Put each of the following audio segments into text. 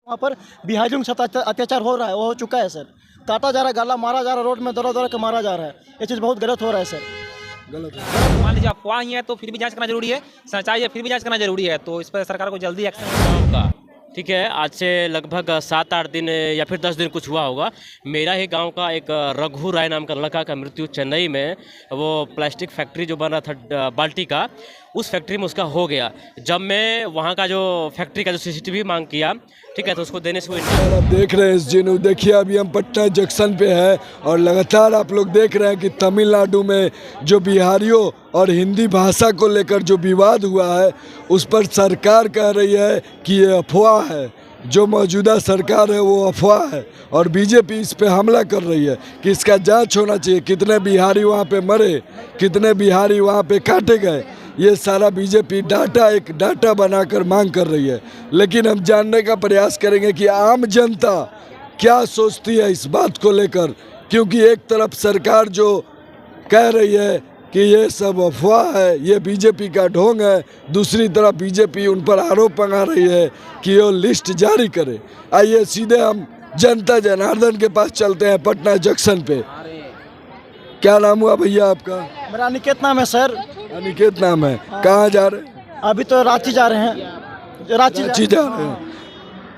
वहाँ पर बिहारियों के साथ अत्याचार हो रहा है, वो हो चुका है सर। काटा जा रहा है, गाला मारा जा रहा है, रोड में दौड़ा दौड़ा के मारा जा रहा है। ये चीज़ बहुत गलत हो रहा है सर। गलत है। मान लीजिए अफवाह ही है तो फिर भी जांच करना जरूरी है, सच्चाई है फिर भी जांच करना जरूरी है, तो इस पर सरकार को जल्दी एक्शन। का ठीक है, आज से लगभग 7-8 दिन या फिर 10 दिन कुछ हुआ होगा। मेरा ही गांव का एक रघु राय नाम का लड़का का मृत्यु चेन्नई में, वो प्लास्टिक फैक्ट्री जो बन रहा था बाल्टी का, उस फैक्ट्री में उसका हो गया। जब मैं वहाँ का जो फैक्ट्री का जो सीसीटीवी मांग किया, ठीक है, तो उसको देने से वो आप देख रहे हैं इस जिन्हों, देखिए अभी हम पटना जंक्शन पे हैं और लगातार आप लोग देख रहे हैं कि तमिलनाडु में जो बिहारियों और हिंदी भाषा को लेकर जो विवाद हुआ है, उस पर सरकार कह रही है कि ये अफवाह है। जो मौजूदा सरकार है वो अफवाह है और बीजेपी इस पे हमला कर रही है कि इसका जांच होना चाहिए। कितने बिहारी वहाँ पे मरे, कितने बिहारी वहाँ पे काटे गए, ये सारा बीजेपी एक डाटा बनाकर मांग कर रही है। लेकिन हम जानने का प्रयास करेंगे कि आम जनता क्या सोचती है इस बात को लेकर, क्योंकि एक तरफ सरकार जो कह रही है कि ये सब अफवाह है, ये बीजेपी का ढोंग है, दूसरी तरफ बीजेपी उन पर आरोप लगा रही है कि वो लिस्ट जारी करे। आइए सीधे हम जनता जनार्दन के पास चलते हैं, पटना जंक्शन पे। क्या नाम हुआ भैया आपका? मेरा अनिकेत नाम है सर। अनिकेत नाम है। कहाँ जा रहे हैं? अभी तो रांची जा रहे हैं। रांची जा रहे हैं।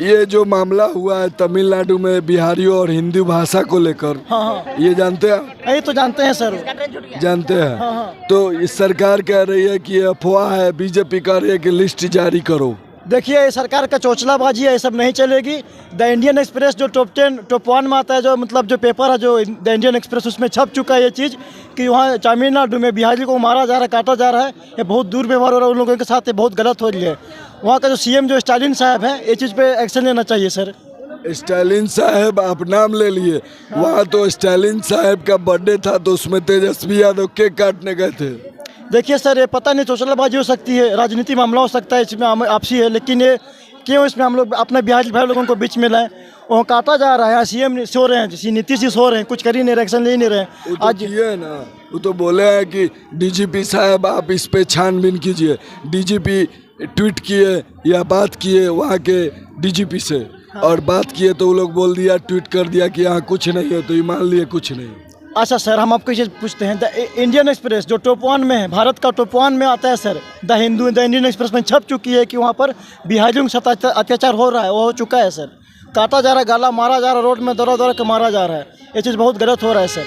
ये जो मामला हुआ है तमिलनाडु में बिहारियों और हिंदी भाषा को लेकर, हाँ, ये जानते हैं आप? यही तो जानते हैं सर। जानते हैं। हाँ। तो इस सरकार कह रही है कि ये अफवाह है, बीजेपी कह रही है कि लिस्ट जारी करो। देखिए ये सरकार का चोचलाबाजी है, ये सब नहीं चलेगी। द इंडियन एक्सप्रेस जो टॉप 1 में आता है, जो मतलब जो पेपर है जो द इंडियन एक्सप्रेस, उसमें छप चुका है ये चीज़ कि वहाँ तमिलनाडु में बिहारी को मारा जा रहा है, काटा जा रहा है। ये बहुत दुर्व्यवहार हो रहा है उन लोगों के साथ, ये बहुत गलत हो रही है। वहाँ का जो सीएम जो स्टालिन साहब है, ये चीज़ पे एक्शन लेना चाहिए सर। स्टालिन साहब आप नाम ले लिए। वहाँ तो स्टालिन साहब का बर्थडे था तो उसमें तेजस्वी यादव केक काटने गए थे। देखिए सर, ये पता नहीं चोचलाबाजी हो सकती है, राजनीति मामला हो सकता है, इसमें आपसी है, लेकिन ये क्यों इसमें हम लोग अपने बिहारी भाई लोगों को बीच में लाएं? वो काटा जा रहा है, सीएम सो रहे हैं, नीतीश जी सो रहे हैं, कुछ कर ही नहीं रहे, एक्शन ले ही नहीं रहे। आज ये ना, वो तो बोले हैं कि डीजीपी साहब आप इस पे छानबीन कीजिए। डीजीपी ट्वीट किए या बात किए वहाँ के डीजीपी से, और बात किए तो वो लोग बोल दिया, ट्वीट कर दिया कि यहाँ कुछ नहीं है, तो ये मान लिए कुछ नहीं। अच्छा सर, हम आपको ये चीज़ पूछते हैं, द इंडियन एक्सप्रेस जो टॉप 1 में है, भारत का टॉप 1 में आता है सर, द इंडियन एक्सप्रेस में छप चुकी है कि वहाँ पर बिहारियों के साथ अत्याचार हो रहा है, वो हो चुका है सर। काटा जा रहा है, गाला मारा जा रहा है, रोड में दौड़ा दौड़ा के मारा जा रहा है। ये चीज़ बहुत गलत हो रहा है सर।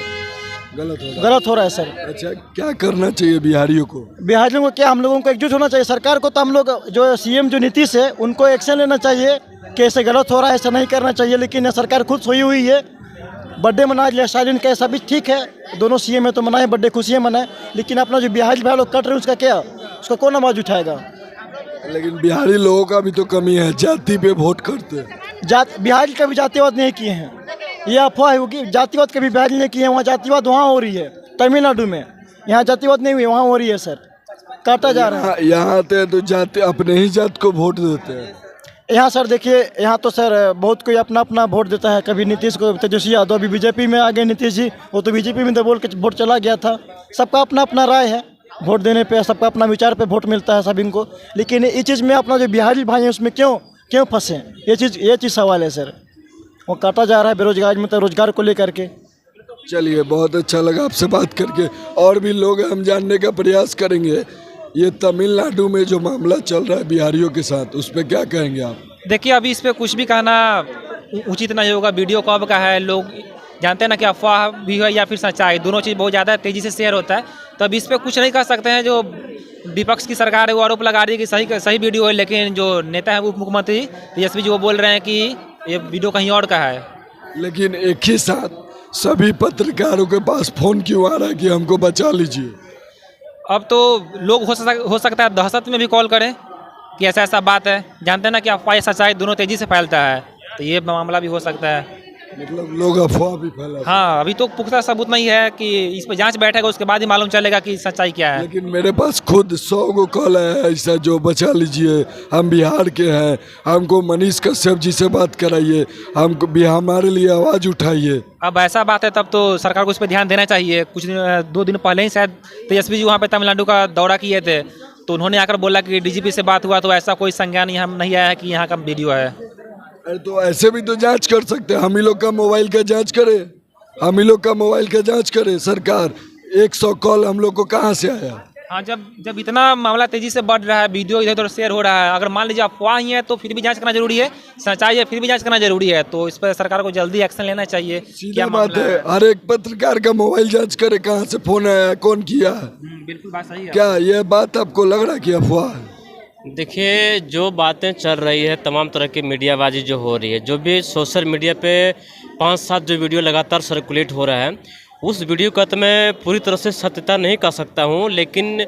गलत हो रहा है सर। अच्छा, क्या करना चाहिए बिहारियों को? बिहारियों को क्या, हम लोगों को एकजुट होना चाहिए। सरकार को तो हम लोग जो सीएम जो नीतीश है उनको एक्शन लेना चाहिए कि ऐसे गलत हो रहा है, ऐसा नहीं करना चाहिए। लेकिन ये सरकार खुद सोई हुई है। बर्थडे मना लिया स्टालिन का, ऐसा भी ठीक है, दोनों सीएम है तो मनाए, बर्थडे खुशियाँ मनाए, लेकिन अपना जो बिहारी भाई लोग कट रहे हैं उसका क्या, उसका कौन आवाज़ उठाएगा? लेकिन बिहारी लोगों का भी तो कमी है, जाति पे वोट करते हैं। बिहारी कभी जातिवाद नहीं किए हैं, ये अफवाह होगी। जातिवाद कभी बिहारी नहीं किए हैं, वहाँ जातिवाद वहाँ हो रही है तमिलनाडु में, यहाँ जातिवाद नहीं हुई, वहाँ हो रही है सर। काटा जा रहा है। यहाँ आते हैं तो जाति अपने ही जात को वोट देते हैं। यहाँ सर देखिए, यहाँ तो सर बहुत कोई अपना अपना वोट देता है, कभी नीतीश को, तेजस्वी यादव अभी बीजेपी में आ गए नीतीश जी, वो तो बीजेपी में तो बोल के वोट चला गया था। सबका अपना अपना राय है, वोट देने पे सबका अपना विचार पे वोट मिलता है सभी को। लेकिन इस चीज़ में अपना जो बिहारी भाई है उसमें क्यों फंसे, ये चीज़ सवाल है सर। वो काटा जा रहा है बेरोजगार, मतलब रोजगार को लेकर के। चलिए, बहुत अच्छा लगा आपसे बात करके। और भी लोग हम जानने का प्रयास करेंगे। ये तमिलनाडु में जो मामला चल रहा है बिहारियों के साथ, उस पर क्या कहेंगे आप? देखिए अभी इस पर कुछ भी कहना उचित नहीं होगा। वीडियो कब का है, लोग जानते हैं ना कि अफवाह भी है या फिर सच्चाई, दोनों चीज़ बहुत ज़्यादा तेज़ी से शेयर होता है, तो अब इस पर कुछ नहीं कर सकते हैं। जो विपक्ष की सरकार है वो आरोप लगा रही है कि सही वीडियो है, लेकिन जो नेता है उप मुख्यमंत्री तेजस्वी जी वो बोल रहे हैं कि ये वीडियो कहीं और का है। लेकिन एक ही साथ सभी पत्रकारों के पास फ़ोन क्यों आ रहा है कि हमको बचा लीजिए? अब तो लोग हो सकता है दहशत में भी कॉल करें कि ऐसा ऐसा बात है। जानते हैं ना कि अफवाह सच्चाई दोनों तेज़ी से फैलता है, तो ये मामला भी हो सकता है। मतलब लोग अफवाह भी फैला। हाँ, अभी तो पुख्ता सबूत नहीं है कि इस पर जांच बैठेगा उसके बाद ही मालूम चलेगा कि सच्चाई क्या है। लेकिन मेरे पास खुद 100 को कॉल है ऐसा, जो बचा लीजिए, हम बिहार के हैं, हमको मनीष कश्यप जी से बात कराइए, हमको भी हमारे लिए आवाज़ उठाइए। अब ऐसा बात है तब तो सरकार को इस पर ध्यान देना चाहिए। कुछ 2 दिन पहले ही शायद तेजस्वी जी वहाँ पे तमिलनाडु का दौरा किए थे, तो उन्होंने आकर बोला कि डीजीपी से बात हुआ तो ऐसा कोई संज्ञान नहीं आया है कि यहाँ का वीडियो है। अरे तो ऐसे भी तो जांच कर सकते हैं, हम ही लोग का मोबाइल का जांच करे, हम ही लोग का मोबाइल का जांच करे सरकार। 100 कॉल हम लोग को कहाँ से आया? हाँ, जब इतना मामला तेजी से बढ़ रहा है, वीडियो इधर उधर शेयर हो रहा है, अगर मान लीजिए अफवाह ही है तो फिर भी जांच करना जरूरी है, सच्चाई है फिर भी जांच करना जरूरी है, तो इस पर सरकार को जल्दी एक्शन लेना चाहिए। सीधा बात है, हर एक पत्रकार का मोबाइल जांच करे, कहाँ से फोन आया, कौन किया है। बिल्कुल बात सही है। क्या यह बात आपको लग रहा है कि अफवाह है? देखिए, जो बातें चल रही है, तमाम तरह की मीडियाबाजी जो हो रही है, जो भी सोशल मीडिया पे 5-7 जो वीडियो लगातार सर्कुलेट हो रहा है, उस वीडियो का तो मैं पूरी तरह से सत्यता नहीं कर सकता हूँ, लेकिन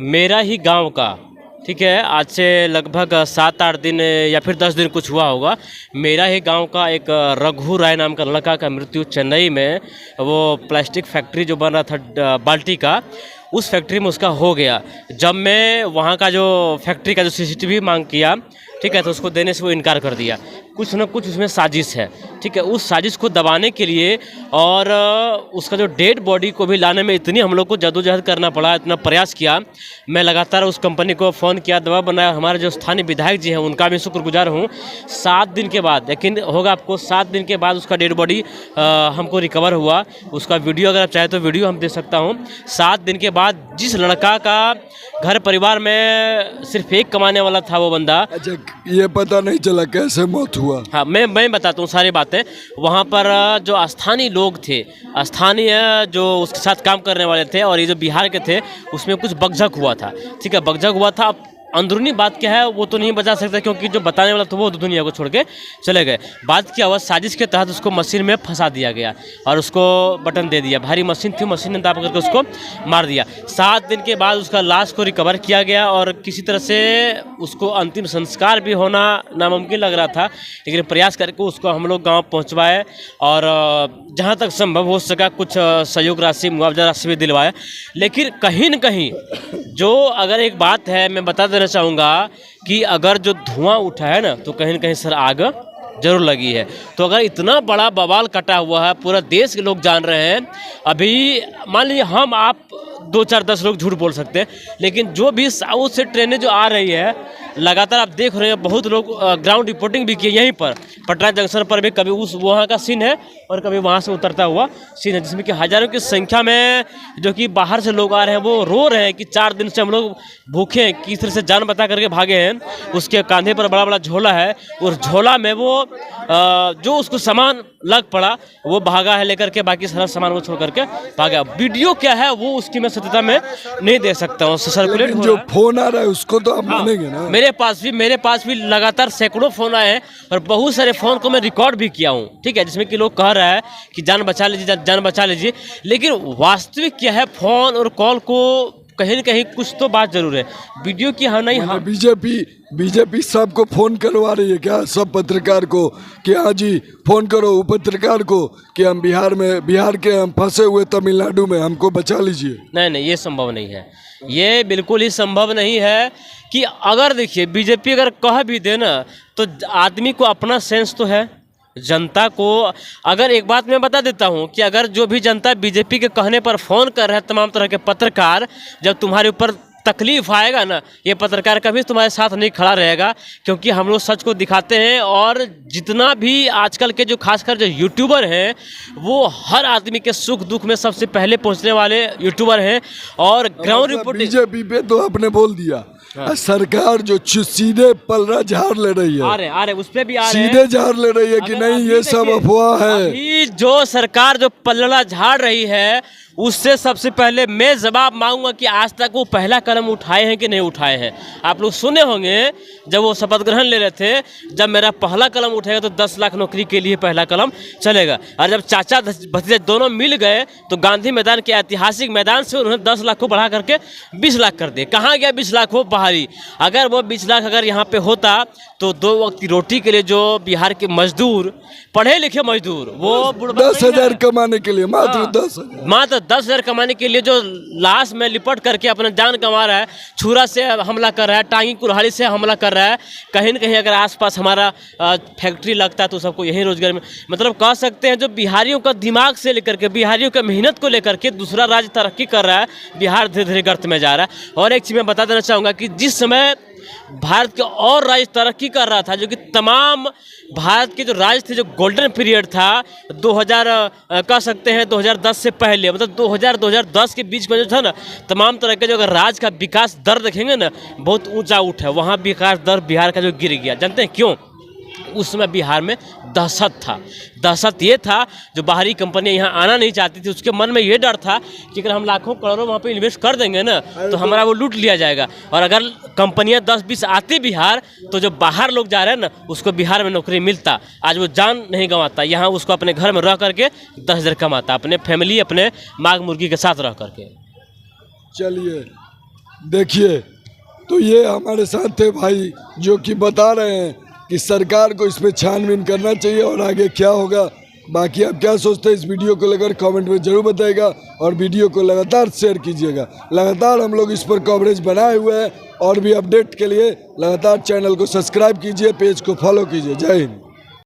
मेरा ही गांव का, ठीक है, आज से लगभग 7-8 दिन या फिर 10 दिन कुछ हुआ होगा, मेरा ही गांव का एक रघु राय नाम का लड़का का मृत्यु चेन्नई में, वो प्लास्टिक फैक्ट्री जो बन रहा था बाल्टी का, उस फैक्ट्री में उसका हो गया। जब मैं वहाँ का जो फैक्ट्री का जो सीसीटीवी मांग किया, ठीक है, तो उसको देने से वो इनकार कर दिया। कुछ न कुछ उसमें साजिश है, ठीक है। उस साजिश को दबाने के लिए और उसका जो डेड बॉडी को भी लाने में इतनी हम लोग को जद्दोजहद करना पड़ा, इतना प्रयास किया। मैं लगातार उस कंपनी को फ़ोन किया, दबाव बनाया। हमारे जो स्थानीय विधायक जी हैं उनका भी शुक्रगुजार हूँ। 7 दिन के बाद, यकीन होगा आपको, 7 दिन के बाद उसका डेड बॉडी हमको रिकवर हुआ। उसका वीडियो अगर आप चाहें तो वीडियो हम दे सकता हूँ। 7 दिन के बाद जिस लड़का का घर परिवार में सिर्फ एक कमाने वाला था वो बंदा, अच्छा, ये पता नहीं चला कैसे मौत हुआ? हाँ, मैं बताता हूँ सारी बातें। वहाँ पर जो स्थानीय लोग थे, स्थानीय जो उसके साथ काम करने वाले थे, और ये जो बिहार के थे, उसमें कुछ बकझक हुआ था, ठीक है, बकझक हुआ था। अंदरूनी बात क्या है वो तो नहीं बता सकता, क्योंकि जो बताने वाला था वो दुनिया को छोड़ के चले गए। बात क्या हुआ, साजिश के तहत उसको मशीन में फंसा दिया गया और उसको बटन दे दिया। भारी मशीन थी, मशीन ने दाब करके उसको मार दिया। 7 दिन के बाद उसका लाश को रिकवर किया गया और किसी तरह से उसको अंतिम संस्कार भी होना नामुमकिन लग रहा था, लेकिन प्रयास करके उसको हम लोग गाँव पहुँचवाए और जहाँ तक संभव हो सका कुछ सहयोग राशि, मुआवजा राशि भी दिलवाए। लेकिन कहीं न कहीं जो, अगर एक बात है मैं बता देना चाहूँगा कि अगर जो धुआं उठा है ना, तो कहीं न कहीं सर आग जरूर लगी है। तो अगर इतना बड़ा बवाल कटा हुआ है, पूरा देश के लोग जान रहे हैं, अभी मान लीजिए हम आप 2-4-10 लोग झूठ बोल सकते हैं, लेकिन जो भी साउथ से ट्रेनें जो आ रही है लगातार आप देख रहे हैं, बहुत लोग ग्राउंड रिपोर्टिंग भी किए यहीं पर पटना जंक्शन पर भी। कभी उस वहाँ का सीन है और कभी वहाँ से उतरता हुआ सीन है, जिसमें कि हज़ारों की संख्या में जो कि बाहर से लोग आ रहे हैं, वो रो रहे हैं कि 4 दिन से हम लोग भूखे हैं, किस तरह से जान बता करके भागे हैं। उसके कंधे पर बड़ा बड़ा झोला है, और झोला में वो जो उसको सामान लग पड़ा वो भागा है लेकर के, बाकी सारा सामान वो छोड़ करके भागा। वीडियो क्या है वो उसकी मैं सत्यता में नहीं दे सकता हूँ, सर्कुलेट जो फोन आ रहा है उसको तो आप मानेंगे ना? मेरे पास भी लगातार सैकड़ों फ़ोन आए हैं और बहुत सारे फ़ोन को मैं रिकॉर्ड भी किया हूँ, ठीक है, जिसमें कि लोग कह रहे हैं कि जान बचा लीजिए, जान बचा लीजिए। लेकिन वास्तविक क्या है, फ़ोन और कॉल को कहीं न कहीं कुछ तो बात जरूर है। वीडियो की हाँ नहीं, हाँ बीजेपी सबको फोन करवा रही है क्या, सब पत्रकार को, कि हाँ जी फोन करो वो पत्रकार को कि हम बिहार के हम फंसे हुए तमिलनाडु में, हमको बचा लीजिए? नहीं, ये संभव नहीं है, ये बिल्कुल ही संभव नहीं है। कि अगर देखिए बीजेपी अगर कह भी दे ना, तो आदमी को अपना सेंस तो है, जनता को। अगर एक बात मैं बता देता हूं कि अगर जो भी जनता बीजेपी के कहने पर फ़ोन कर रहे हैं, तमाम तरह के पत्रकार, जब तुम्हारे ऊपर तकलीफ आएगा ना, ये पत्रकार कभी तुम्हारे साथ नहीं खड़ा रहेगा, क्योंकि हम लोग सच को दिखाते हैं। और जितना भी आजकल के जो खासकर जो यूट्यूबर हैं, वो हर आदमी के सुख दुख में सबसे पहले पहुंचने वाले यूट्यूबर हैं। और ग्राउंड रिपोर्ट बीजेपी पे तो आपने बोल दिया, सरकार जो सीधे पलड़ा झाड़ ले रही है, आ रहे उस पे भी आ रहे हैं, सीधे झाड़ ले रही है कि नहीं ये सब अफवाह है। अभी जो सरकार जो पलड़ा झाड़ रही है, उससे सबसे पहले मैं जवाब मांगूंगा कि आज तक वो पहला कदम उठाए हैं कि नहीं उठाए हैं। आप लोग सुने होंगे जब वो शपथ ग्रहण ले रहे थे, जब मेरा पहला कदम उठेगा तो 10 लाख नौकरी के लिए पहला कदम चलेगा। और जब चाचा भतीजा दोनों मिल गए तो गांधी मैदान के ऐतिहासिक मैदान से उन्होंने 10 लाख को बढ़ा करके 20 लाख कर दिए। कहाँ गया 20 लाख? वो बाहरी। अगर वो 20 लाख अगर यहाँ पे होता तो 2 वक्त की रोटी के लिए जो बिहार के मजदूर, पढ़े लिखे मजदूर, वो 10,000 कमाने के लिए, मात्र 10,000 कमाने के लिए जो लाश में लिपट करके अपना जान कमा रहा है, छुरा से हमला कर रहा है, टांगी कुल्हाड़ी से हमला कर रहा है। कहीं न कहीं अगर आसपास हमारा फैक्ट्री लगता है तो सबको यही रोजगार में, मतलब कह सकते हैं जो बिहारियों का दिमाग से लेकर के, बिहारियों का मेहनत को लेकर के दूसरा राज्य तरक्की कर रहा है, बिहार धीरे धीरे गर्त में जा रहा है। और एक चीज़ मैं बता देना चाहूँगा कि जिस समय भारत के और राज्य तरक्की कर रहा था, जो कि तमाम भारत के जो राज्य थे, जो गोल्डन पीरियड था 2000 कह सकते हैं 2010 से पहले, मतलब 2000-2010 के बीच में जो था ना, तमाम तरह के जो अगर राज्य का विकास दर देखेंगे ना, बहुत ऊंचा उठा है। वहाँ विकास दर बिहार का जो गिर गया, जानते हैं क्यों? उस समय बिहार में दहशत था। दहशत ये था, जो बाहरी कंपनियां यहाँ आना नहीं चाहती थी, उसके मन में ये डर था कि अगर हम लाखों करोड़ों वहाँ पे इन्वेस्ट कर देंगे ना, तो हमारा वो लूट लिया जाएगा। और अगर कंपनियां 10-20 आती बिहार, तो जो बाहर लोग जा रहे हैं ना, उसको बिहार में नौकरी मिलता। आज वो जान नहीं गंवाता, यहाँ उसको अपने घर में रह करके 10,000 कमाता, अपने फैमिली, अपने माघ मुर्गी के साथ रह करके। चलिए देखिए, तो ये हमारे साथ थे भाई, जो कि बता रहे हैं कि सरकार को इस पे छानबीन करना चाहिए और आगे क्या होगा। बाकी आप क्या सोचते हैं इस वीडियो को लेकर कमेंट में ज़रूर बताइएगा, और वीडियो को लगातार शेयर कीजिएगा। लगातार हम लोग इस पर कवरेज बनाए हुए हैं, और भी अपडेट के लिए लगातार चैनल को सब्सक्राइब कीजिए, पेज को फॉलो कीजिए। जय हिंद।